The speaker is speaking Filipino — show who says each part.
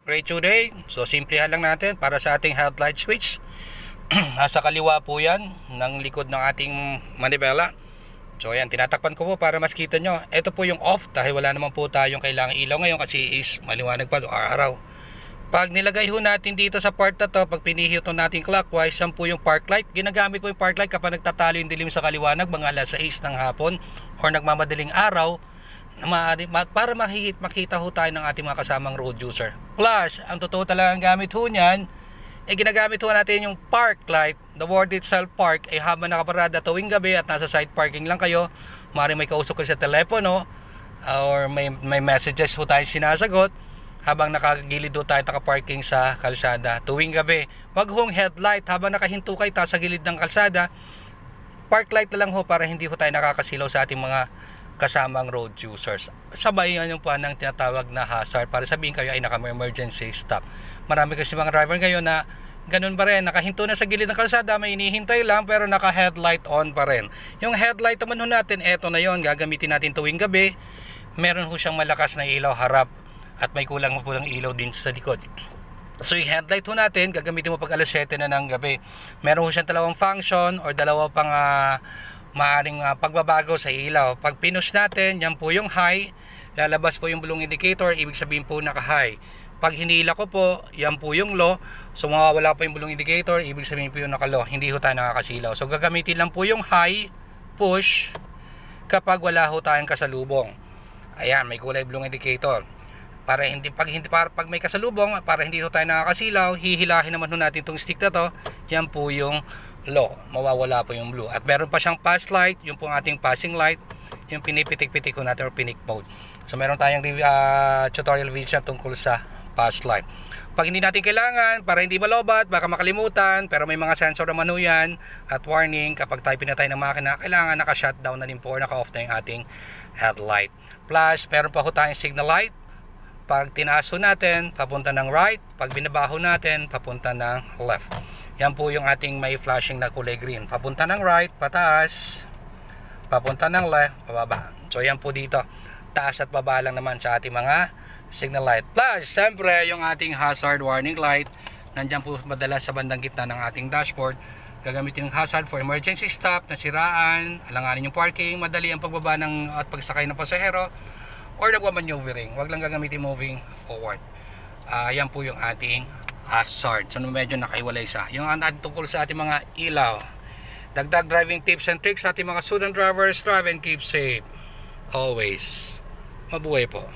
Speaker 1: Create today. So simplihan lang natin para sa ating headlight switch. Nasa kaliwa po yan ng likod ng ating manibela. So ayan, tinatakpan ko po para mas kita nyo. Ito po yung off dahil wala naman po tayong kailangang ilaw ngayon kasi is maliwanag pa araw. Pag nilagay ho natin dito sa part na to, pag pinihit natin clockwise, yan po yung park light. Ginagamit po yung park light kapag nagtatalo yung dilim sa kaliwanag, mga alas 6 ng hapon or nagmamadaling araw, para makita ho tayo ng ating mga kasamang road user. Plus, ang totoo talagang gamit ho niyan, ginagamit ho natin yung park light, the word itself park, habang nakaparada tuwing gabi at nasa side parking lang kayo, maaaring may kausap kayo sa telepono, or may messages ho tayo sinasagot, habang nakagilid ho tayo nakaparking sa kalsada tuwing gabi. Wag hong headlight habang nakahinto kayo sa gilid ng kalsada, park light na lang ho para hindi ho tayo nakakasilaw sa ating mga kasamang road users. Sabay yan yung po ng tinatawag na hazard para sabihin kayo ay naka-emergency stop. Marami kasi mga driver ngayon na ganun pa rin, nakahinto na sa gilid ng kalsada, may inihintay lang pero naka-headlight on pa rin. Yung headlight naman ho natin, eto na yon, gagamitin natin tuwing gabi. Meron ho siyang malakas na ilaw harap at may kulang mo po ng ilaw din sa likod. So yung headlight ho natin, gagamitin mo pag alas 7 na ng gabi. Meron ho siyang dalawang function or dalawa pang maaring pagbabago sa ilaw. Pag pinush natin, yan po yung high, lalabas po yung blue indicator, ibig sabihin po naka-high. Pag hinila ko po, yan po yung low, so mawawala po yung blue indicator, ibig sabihin po yung naka-low, hindi ho tayo nakakasilaw. So gagamitin lang po yung high, push, kapag wala ho tayong kasalubong. Ayan, may kulay blue indicator. Pag may kasalubong, para hindi ho tayo nakakasilaw, hihilahin naman ho natin itong stick na to, yan po yung low, mawawala po yung blue. At meron pa siyang pass light, yung po ating passing light, yung pinipitik-pitik ko natin or pinik mode. So meron tayong tutorial video tungkol sa pass light. Pag hindi natin kailangan, para hindi malobat, baka makalimutan, pero may mga sensor naman ho yan at warning kapag tayo pinatay ng makina, kailangan naka-shutdown na din po or naka-off na yung ating headlight. Plus, meron pa ho tayong signal light. Pag tinaso natin, papunta ng right. Pag binabaho natin, papunta ng left. Yan po yung ating may flashing na kulay green. Papunta ng right, pataas. Papunta ng left, pababa. So yan po dito. Taas at baba lang naman sa ating mga signal light. Plus, siyempre, yung ating hazard warning light. Nandyan po madalas sa bandang gitna ng ating dashboard. Gagamitin ng hazard for emergency stop, nasiraan, alanganin yung parking, madali ang pagbaba at pagsakay ng pasahero, or nagmamaneuvering. Huwag lang gagamitin moving forward. Yan po yung ating hazard. So medyo nakaiwalay siya. Yung ating tungkol sa ating mga ilaw. Dagdag driving tips and tricks sa ating mga student drivers. Drive and keep safe. Always. Mabuhay po.